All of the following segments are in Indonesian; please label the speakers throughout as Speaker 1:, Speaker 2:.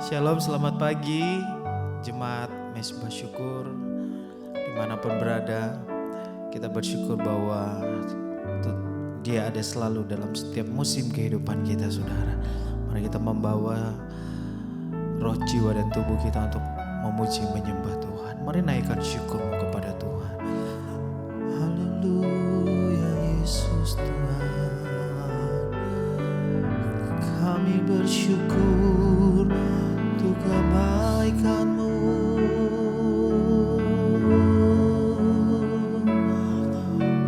Speaker 1: Shalom, selamat pagi Jemaat Mesbah Syukur dimanapun berada. Kita bersyukur bahwa Dia ada selalu dalam setiap musim kehidupan kita, saudara. Mari kita membawa roh, jiwa, dan tubuh kita untuk memuji menyembah Tuhan. Mari naikkan syukurmu kepada Tuhan. Haleluya Yesus Tuhan, kami bersyukur untuk kebaikan-Mu,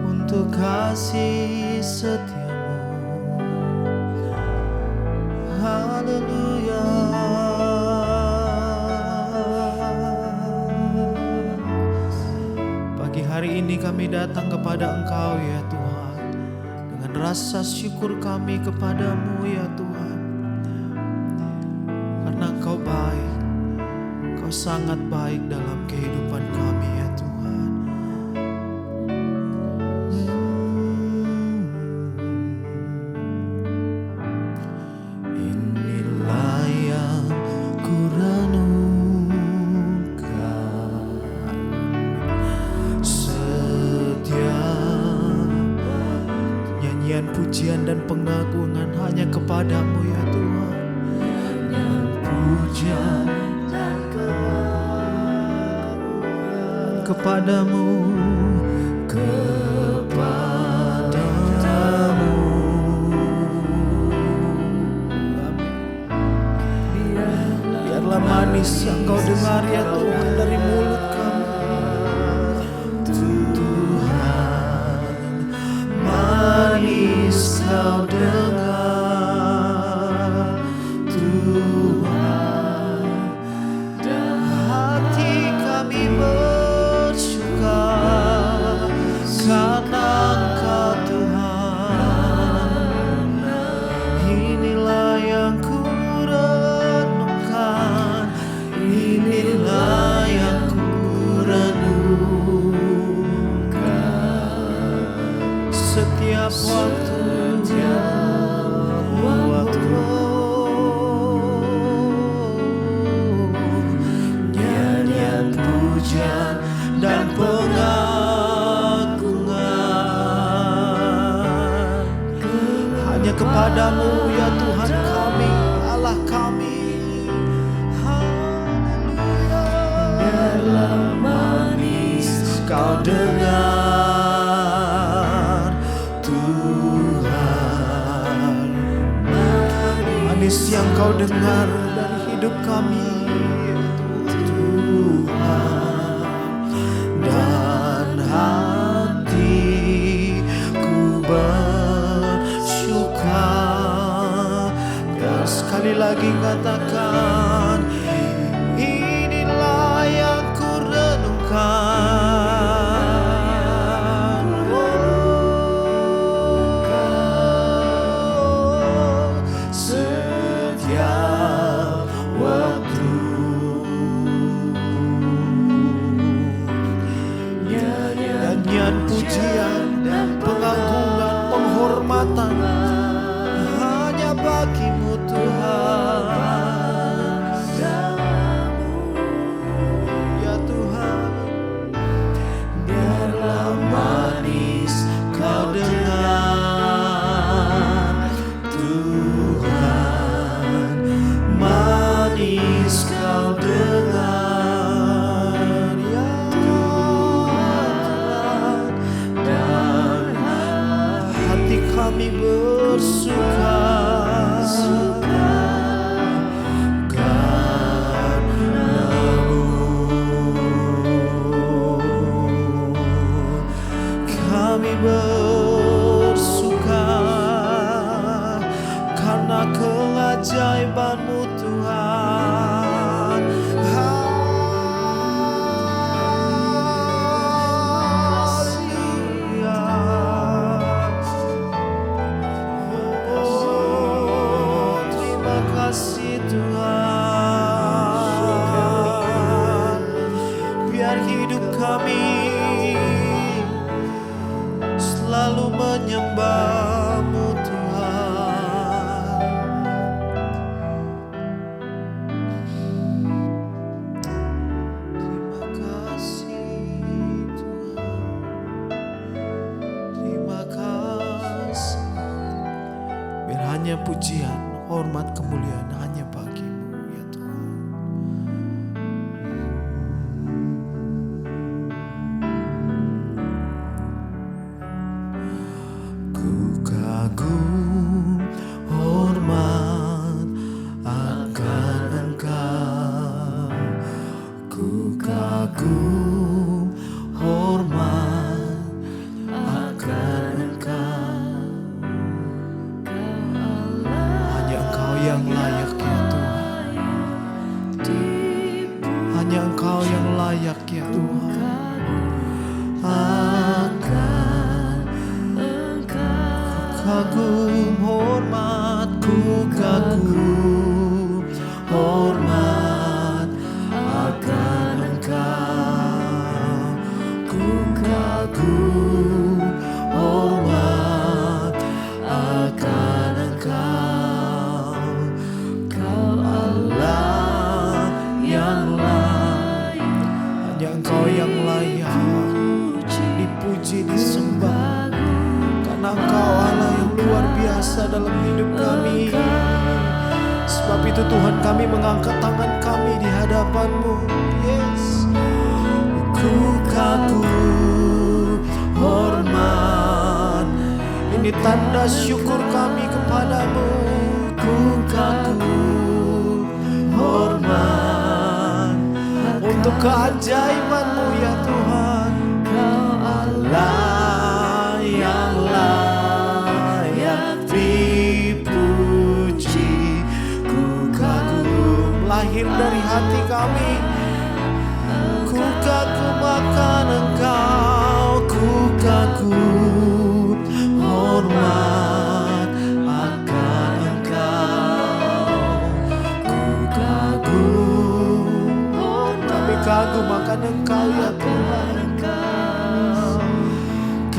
Speaker 1: untuk kasih setia-Mu. Haleluya. Pagi hari ini kami datang kepada Engkau ya Tuhan, dengan rasa syukur kami kepada-Mu ya Tuhan. Karena Engkau baik, Engkau sangat baik dalam kehidupan kami ya Tuhan. Inilah yang ku renungkan, setiap nyanyian pujian dan pengagungan hanya kepada-Mu ya Tuhan. Pujian dan kepada-Mu, kepadamu. Biarlah manis yang Kau dengar ya Tuhan dari mulut kami. Tuhan, manis Kau dengar. Tuhan, dan hati kami bersuka karena Engkau Tuhan. Inilah yang ku renungkan, inilah yang ku renungkan. Setiap waktu, nyanyian pujian dan pengagungan hanya kepada-Mu ya Tuhan kami, Allah kami. Haleluya. Biarlah manis Kau dengar Tuhan, manis yang Kau dengar dari hidup kami Tuhan, dan hatiku bersuka. Biar sekali lagi katakan, inilah yang ku renungkan. Setiap waktu nyanyian pujian dan pengagungan, penghormatan hanya bagi-Mu Tuhan. Ya Tuhan, biarlah manis Kau dengar Tuhan, manis Kau dengar ya Tuhan, dan hati kami bersuka karena-Mu. Kami bersuka karena keajaiban-Mu Tuhan. Haleluya. Oh, terima kasih Tuhan. Biar hidup kami selalu menyembah-Mu Tuhan. hanya pujian, hormat, kemuliaan hanya bagi-Mu ya Tuhan. Ku kagum hormat akan Engkau, ku kagum hormat akan Engkau. Hanya Engkau yang layak ya Tuhan. Hanya Engkau yang layak ya Tuhan. Akan kagum hormat, ku kagum hormat akan Engkau, ku kagum hormat akan Engkau. Kau Allah yang layak, hanya Engkau yang layak dipuji, disembah, karena Engkau Allah yang luar biasa dalam hidup kami. Sebab itu Tuhan, kami mengangkat tangan kami di hadapan-Mu. Yes. Ku kagum hormat, ini tanda syukur kami kepadamu. Ku kagum hormat untuk keajaiban-Mu ya Tuhan. Kau Allah yang layak dipuji, ku kagum, lahir dari hati kami. Ku kagum akan Engkau, ku kagum hormat akan Engkau, ku kagum, kami kagum akan Engkau ya Tuhan.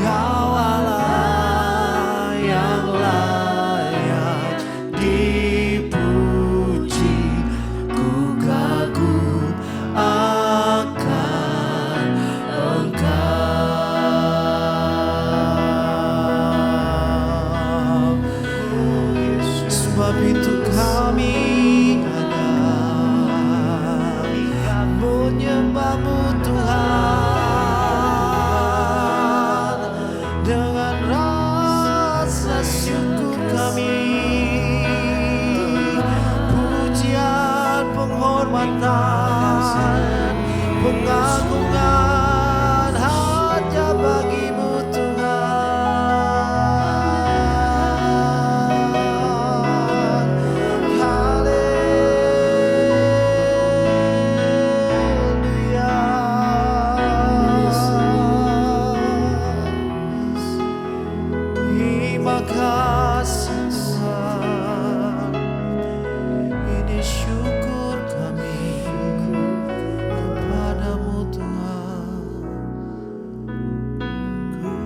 Speaker 1: Kau Allah yang layak dipuji, ku kagum akan Engkau. Sebab itu kami ada menyembah-Mu Tuhan, dengan rasa syukur kami, pujian, penghormatan, pengagungan hanya bagi-Mu Tuhan. Haleluya. Terima kasih Tuhan, ini syukur kami kepadamu Tuhan. Ku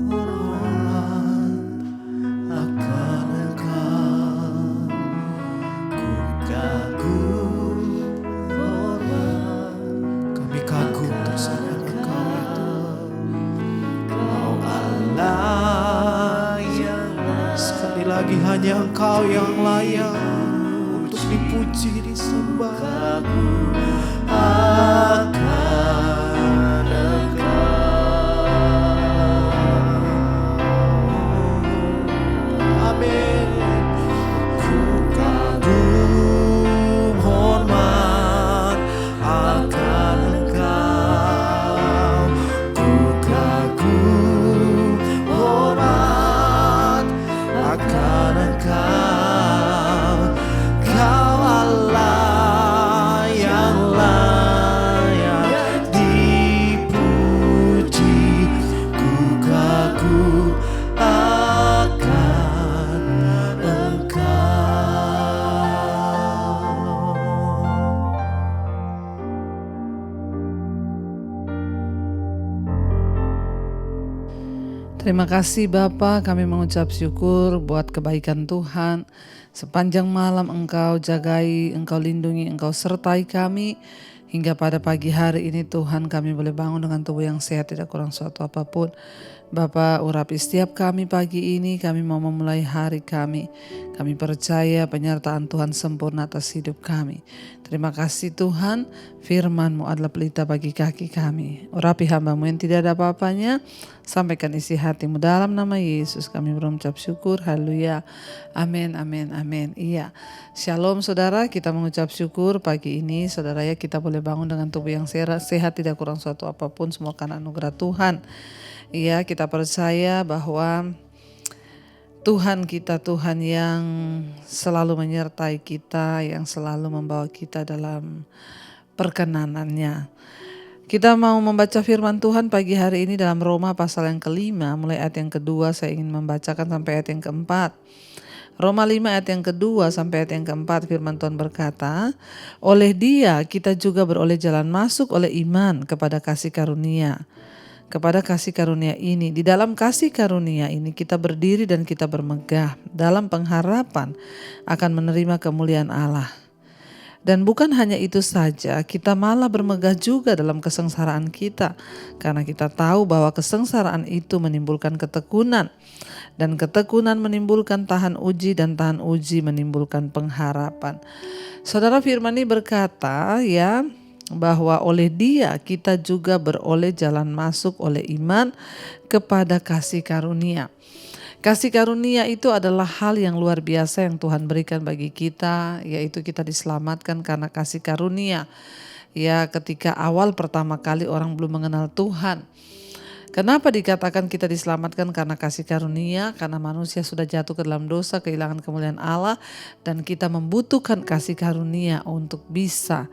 Speaker 1: hormat akan Engkau, ku kagum hormat, kami kagum terhadap Engkau ya Tuhan. Kau Allah yang layak, sekali lagi hanya Engkau yang layak untuk dipuji, disembah. Akan Engkau, amin. Ku kagum hormat akan Engkau, ku kagum hormat akan Engkau. Kau Allah yang layak dipuji, ku kagum akan Engkau.
Speaker 2: Terima kasih Bapa, kami mengucap syukur buat kebaikan Tuhan. Sepanjang malam Engkau jagai, Engkau lindungi, Engkau sertai kami. Hingga pada pagi hari ini Tuhan, kami boleh bangun dengan tubuh yang sehat, tidak kurang suatu apapun. Bapa, urapi setiap kami pagi ini, kami mau memulai hari kami. Kami percaya penyertaan Tuhan sempurna atas hidup kami. Terima kasih Tuhan, firman-Mu adalah pelita bagi kaki kami. Urapi hamba-Mu yang tidak ada apa-apanya, sampaikan isi hati-Mu dalam nama Yesus. Kami berucap syukur, haleluya, amin, amin, amin. Iya, shalom saudara, kita mengucap syukur pagi ini. Saudara ya, kita boleh bangun dengan tubuh yang sehat, tidak kurang suatu apapun, semua karena anugerah Tuhan. Iya, kita percaya bahwa Tuhan kita, Tuhan yang selalu menyertai kita, yang selalu membawa kita dalam perkenanannya. Kita mau membaca firman Tuhan pagi hari ini dalam Roma pasal yang kelima, mulai ayat yang kedua saya ingin membacakan sampai ayat yang keempat. Roma 5 ayat yang kedua sampai ayat yang keempat, firman Tuhan berkata, oleh Dia kita juga beroleh jalan masuk oleh iman kepada kasih karunia. Kepada kasih karunia ini, di dalam kasih karunia ini kita berdiri dan kita bermegah dalam pengharapan akan menerima kemuliaan Allah. Dan bukan hanya itu saja, kita malah bermegah juga dalam kesengsaraan kita, karena kita tahu bahwa kesengsaraan itu menimbulkan ketekunan, dan ketekunan menimbulkan tahan uji, dan tahan uji menimbulkan pengharapan. Saudara, firman ini berkata ya, bahwa oleh Dia kita juga beroleh jalan masuk oleh iman kepada kasih karunia. Kasih karunia itu adalah hal yang luar biasa yang Tuhan berikan bagi kita, yaitu kita diselamatkan karena kasih karunia. Ya, ketika awal pertama kali orang belum mengenal Tuhan. Kenapa dikatakan kita diselamatkan karena kasih karunia? Karena manusia sudah jatuh ke dalam dosa, kehilangan kemuliaan Allah, dan kita membutuhkan kasih karunia untuk bisa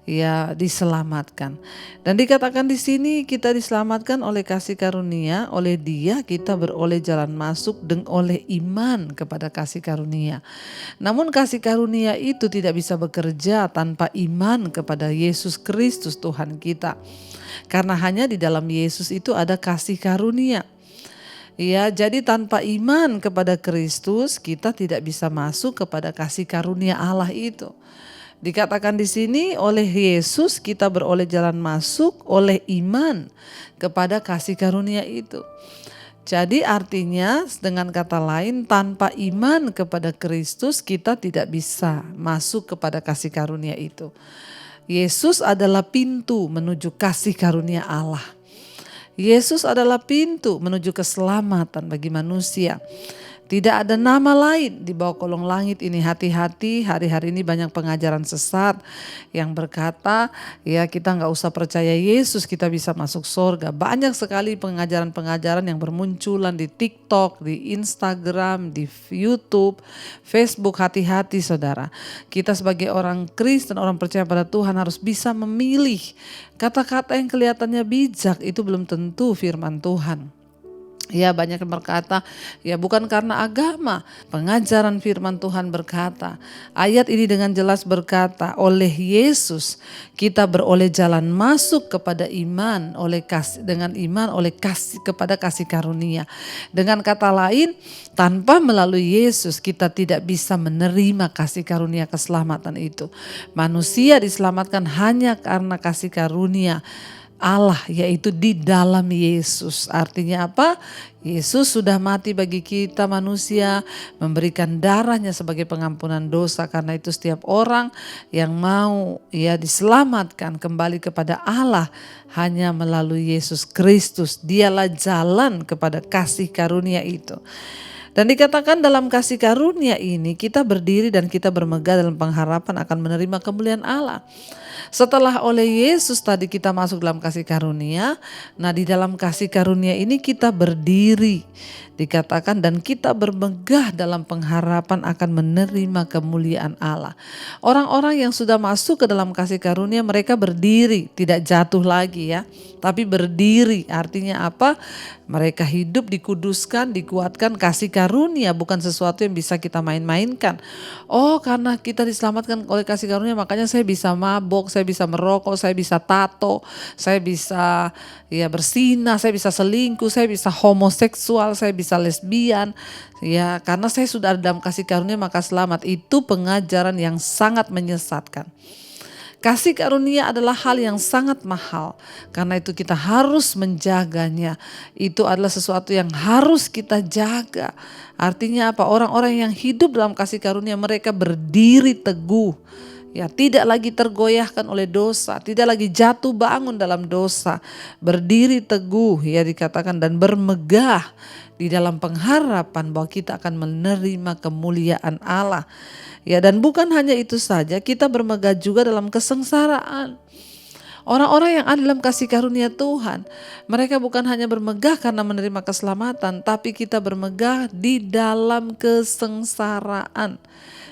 Speaker 2: ya diselamatkan. Dan dikatakan di sini kita diselamatkan oleh kasih karunia, oleh Dia kita beroleh jalan masuk oleh iman kepada kasih karunia. Namun kasih karunia itu tidak bisa bekerja tanpa iman kepada Yesus Kristus Tuhan kita. Karena hanya di dalam Yesus itu ada kasih karunia. Ya, jadi tanpa iman kepada Kristus kita tidak bisa masuk kepada kasih karunia Allah itu. Dikatakan di sini oleh Yesus kita beroleh jalan masuk oleh iman kepada kasih karunia itu. Jadi artinya dengan kata lain, tanpa iman kepada Kristus kita tidak bisa masuk kepada kasih karunia itu. Yesus adalah pintu menuju kasih karunia Allah. Yesus adalah pintu menuju keselamatan bagi manusia. Tidak ada nama lain di bawah kolong langit ini. Hati-hati, hari-hari ini banyak pengajaran sesat yang berkata, ya kita gak usah percaya Yesus, kita bisa masuk surga. Banyak sekali pengajaran-pengajaran yang bermunculan di TikTok, di Instagram, di YouTube, Facebook. Hati-hati saudara. Kita sebagai orang Kristen, orang percaya pada Tuhan harus bisa memilih. Kata-kata yang kelihatannya bijak itu belum tentu firman Tuhan. Ya, banyak yang berkata, ya bukan karena agama. Pengajaran firman Tuhan berkata, ayat ini dengan jelas berkata, oleh Yesus kita beroleh jalan masuk kepada iman, dengan iman oleh kasih kepada kasih karunia. Dengan kata lain, tanpa melalui Yesus kita tidak bisa menerima kasih karunia keselamatan itu. Manusia diselamatkan hanya karena kasih karunia Allah, yaitu di dalam Yesus. Artinya apa? Yesus sudah mati bagi kita manusia, memberikan darahnya sebagai pengampunan dosa. Karena itu setiap orang yang mau ya diselamatkan kembali kepada Allah hanya melalui Yesus Kristus. Dialah jalan kepada kasih karunia itu. Dan dikatakan dalam kasih karunia ini kita berdiri dan kita bermegah dalam pengharapan akan menerima kemuliaan Allah. Setelah oleh Yesus tadi kita masuk dalam kasih karunia, nah di dalam kasih karunia ini kita berdiri. Dikatakan dan kita bermegah dalam pengharapan akan menerima kemuliaan Allah. Orang-orang yang sudah masuk ke dalam kasih karunia mereka berdiri, tidak jatuh lagi ya. Tapi berdiri artinya apa? Mereka hidup dikuduskan, dikuatkan kasih karunia, bukan sesuatu yang bisa kita main-mainkan. Oh, karena kita diselamatkan oleh kasih karunia makanya saya bisa mabok, saya bisa merokok, saya bisa tato, saya bisa ya bersinah, saya bisa selingkuh, saya bisa homoseksual, saya bisa lesbian. Ya, karena saya sudah ada dalam kasih karunia maka selamat. Itu pengajaran yang sangat menyesatkan. Kasih karunia adalah hal yang sangat mahal. Karena itu kita harus menjaganya. Itu adalah sesuatu yang harus kita jaga. Artinya apa? Orang-orang yang hidup dalam kasih karunia, mereka berdiri teguh. Ya, tidak lagi tergoyahkan oleh dosa, tidak lagi jatuh bangun dalam dosa, berdiri teguh ya dikatakan, dan bermegah di dalam pengharapan bahwa kita akan menerima kemuliaan Allah. Ya, dan bukan hanya itu saja, kita bermegah juga dalam kesengsaraan. Orang-orang yang ada dalam kasih karunia Tuhan, mereka bukan hanya bermegah karena menerima keselamatan, tapi kita bermegah di dalam kesengsaraan.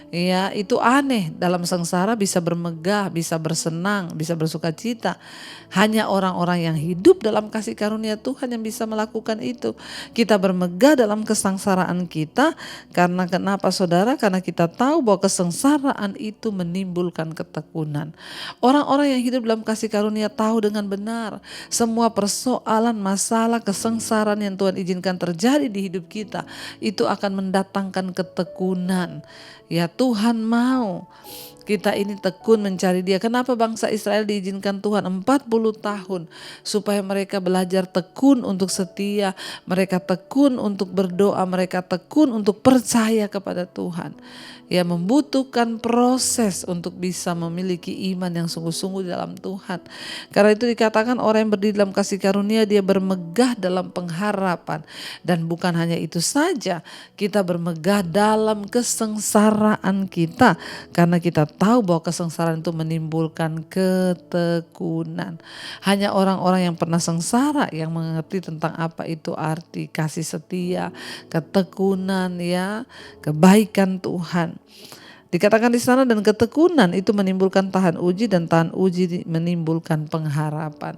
Speaker 2: Ya, itu aneh, dalam sengsara bisa bermegah, bisa bersenang, bisa bersuka cita. Hanya orang-orang yang hidup dalam kasih karunia Tuhan yang bisa melakukan itu. Kita bermegah dalam kesengsaraan kita, karena kenapa saudara? Karena kita tahu bahwa kesengsaraan itu menimbulkan ketekunan. Orang-orang yang hidup dalam kasih karunia tahu dengan benar semua persoalan, masalah, kesengsaraan yang Tuhan izinkan terjadi di hidup kita, itu akan mendatangkan ketekunan. Ya, Tuhan mau kita ini tekun mencari Dia. Kenapa bangsa Israel diizinkan Tuhan 40 tahun? Supaya mereka belajar tekun untuk setia, mereka tekun untuk berdoa, mereka tekun untuk percaya kepada Tuhan. Ya, membutuhkan proses untuk bisa memiliki iman yang sungguh-sungguh di dalam Tuhan. Karena itu dikatakan orang yang berdiri dalam kasih karunia, dia bermegah dalam pengharapan. Dan bukan hanya itu saja, kita bermegah dalam kesengsaraan kita. Karena kita tahu bahwa kesengsaraan itu menimbulkan ketekunan. Hanya orang-orang yang pernah sengsara yang mengerti tentang apa itu arti kasih setia, ketekunan, ya, kebaikan Tuhan. Dikatakan di sana, dan ketekunan itu menimbulkan tahan uji, dan tahan uji menimbulkan pengharapan.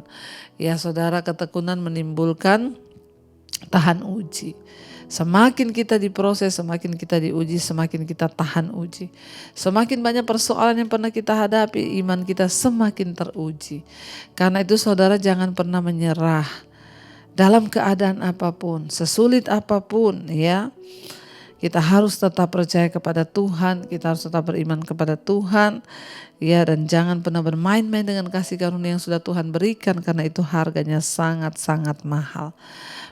Speaker 2: Ya saudara, ketekunan menimbulkan tahan uji. Semakin kita diproses, semakin kita diuji, semakin kita tahan uji. Semakin banyak persoalan yang pernah kita hadapi, iman kita semakin teruji. Karena itu saudara, jangan pernah menyerah dalam keadaan apapun, sesulit apapun, ya. Kita harus tetap percaya kepada Tuhan, kita harus tetap beriman kepada Tuhan, ya, dan jangan pernah bermain-main dengan kasih karunia yang sudah Tuhan berikan, karena itu harganya sangat-sangat mahal.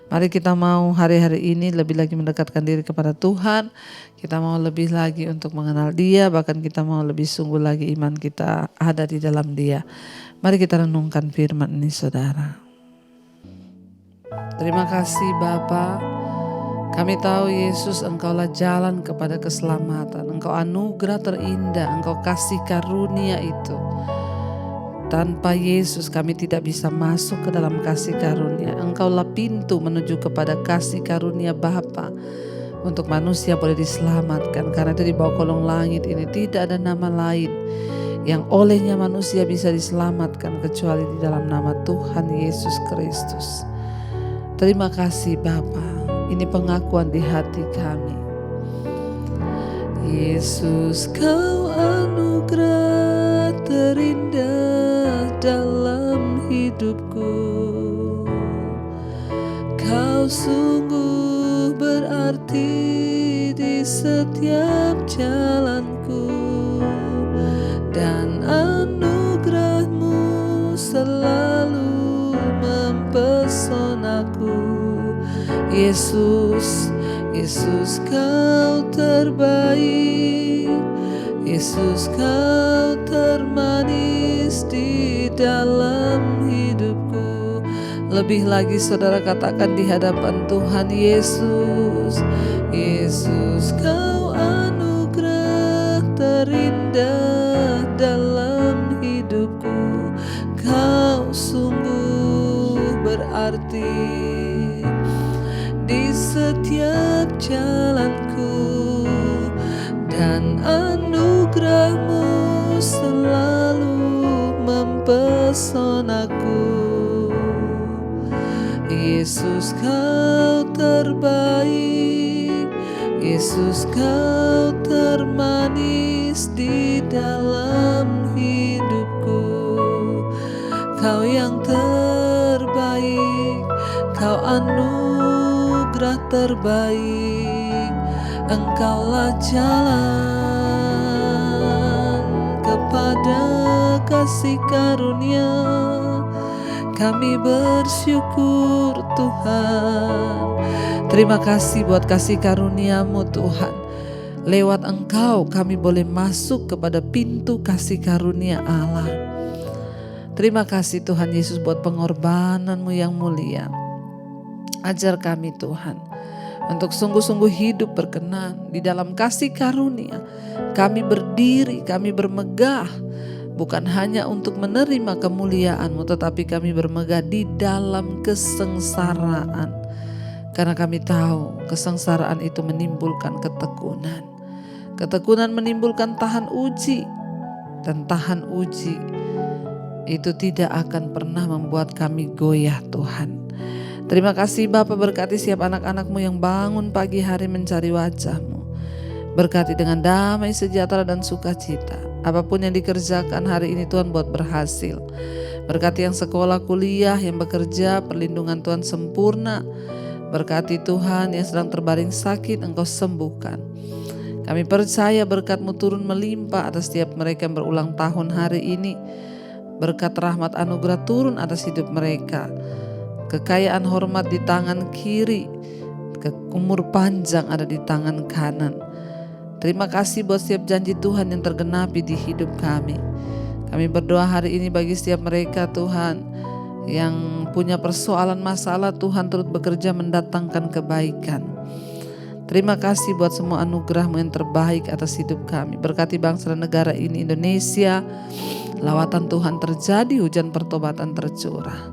Speaker 2: Mari kita mau hari-hari ini lebih lagi mendekatkan diri kepada Tuhan, kita mau lebih lagi untuk mengenal Dia, bahkan kita mau lebih sungguh lagi iman kita ada di dalam Dia. Mari kita renungkan firman ini saudara. Terima kasih Bapa. Kami tahu Yesus, Engkaulah jalan kepada keselamatan. Engkau anugerah terindah, Engkau kasih karunia itu. Tanpa Yesus kami tidak bisa masuk ke dalam kasih karunia. Engkaulah pintu menuju kepada kasih karunia Bapa, untuk manusia boleh diselamatkan. Karena itu di bawah kolong langit ini tidak ada nama lain yang olehnya manusia bisa diselamatkan kecuali di dalam nama Tuhan Yesus Kristus. Terima kasih Bapa. Ini pengakuan di hati kami. Yesus, Kau anugerah terindah dalam hidupku. Kau sungguh berarti di setiap jalanku, dan anugerah-Mu selalu mempesonaku. Yesus, Yesus Kau terbaik, Yesus Kau termanis di dalam hidupku. Lebih lagi saudara katakan di hadapan Tuhan, Yesus, Yesus Kau anugerah terindah dalam hidupku. Kau sungguh berarti di setiap jalanku, dan anugerah-Mu selalu mempesonaku. Yesus Kau terbaik, Yesus Kau termanis di dalam hidupku. Kau yang terbaik, Kau anugerah terbaik, Engkaulah jalan kepada ada kasih karunia. Kami bersyukur Tuhan. Terima kasih buat kasih karunia-Mu Tuhan. Lewat Engkau kami boleh masuk kepada pintu kasih karunia Allah. Terima kasih Tuhan Yesus buat pengorbanan-Mu yang mulia. Ajar kami Tuhan untuk sungguh-sungguh hidup berkenan di dalam kasih karunia. Kami berdiri, kami bermegah, bukan hanya untuk menerima kemuliaan-Mu, tetapi kami bermegah di dalam kesengsaraan. Karena kami tahu kesengsaraan itu menimbulkan ketekunan. Ketekunan menimbulkan tahan uji. Dan tahan uji itu tidak akan pernah membuat kami goyah Tuhan. Terima kasih Bapa, berkati setiap anak-anak-Mu yang bangun pagi hari mencari wajah-Mu. Berkati dengan damai, sejahtera dan sukacita. Apapun yang dikerjakan hari ini Tuhan buat berhasil. Berkati yang sekolah, kuliah, yang bekerja, perlindungan Tuhan sempurna. Berkati Tuhan yang sedang terbaring sakit, Engkau sembuhkan. Kami percaya berkat-Mu turun melimpah atas setiap mereka yang berulang tahun hari ini. Berkat rahmat anugerah turun atas hidup mereka. Kekayaan hormat di tangan kiri, umur panjang ada di tangan kanan. Terima kasih buat setiap janji Tuhan yang tergenapi di hidup kami. Kami berdoa hari ini bagi setiap mereka Tuhan yang punya persoalan masalah, Tuhan turut bekerja mendatangkan kebaikan. Terima kasih buat semua anugerah-Mu yang terbaik atas hidup kami. Berkati bangsa dan negara ini Indonesia. Lawatan Tuhan terjadi, hujan pertobatan tercurah.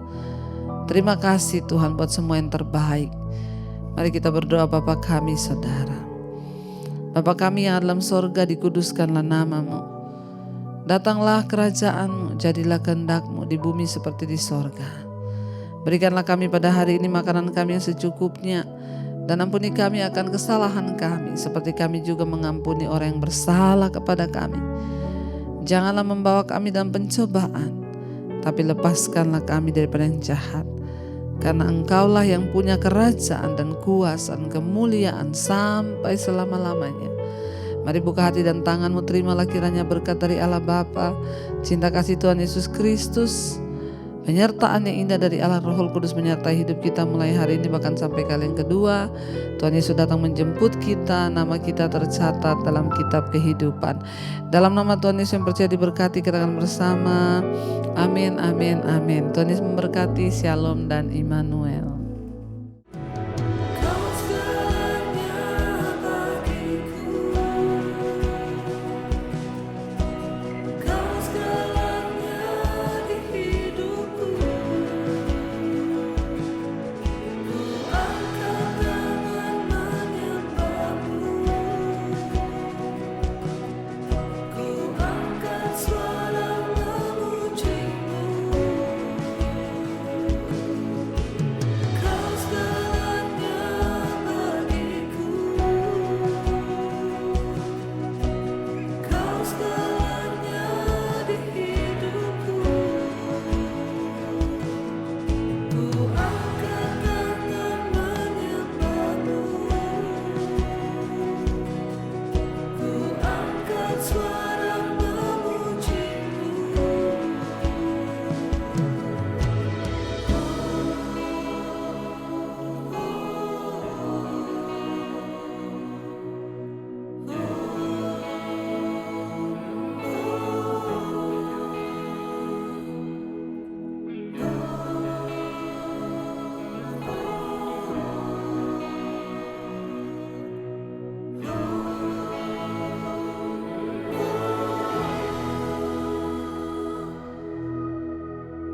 Speaker 2: Terima kasih Tuhan buat semua yang terbaik. Mari kita berdoa. Bapa kami saudara, Bapa kami yang dalam sorga, dikuduskanlah nama-Mu. Datanglah kerajaan-Mu, jadilah kehendak-Mu di bumi seperti di sorga. Berikanlah kami pada hari ini makanan kami yang secukupnya. Dan ampuni kami akan kesalahan kami, seperti kami juga mengampuni orang yang bersalah kepada kami. Janganlah membawa kami dalam pencobaan, tapi lepaskanlah kami daripada yang jahat. Karena Engkaulah yang punya kerajaan dan kuasa dan kemuliaan sampai selama-lamanya. Mari buka hati dan tangan-Mu, terimalah kiranya berkat dari Allah Bapa, cinta kasih Tuhan Yesus Kristus, penyertaan yang indah dari Allah Roh Kudus menyertai hidup kita mulai hari ini bahkan sampai kali yang kedua. Tuhan Yesus datang menjemput kita, nama kita tercatat dalam kitab kehidupan. Dalam nama Tuhan Yesus yang percaya diberkati, kita akan bersama. Amin, amin, amin. Tuhan Yesus memberkati. Shalom dan Immanuel.
Speaker 3: Ku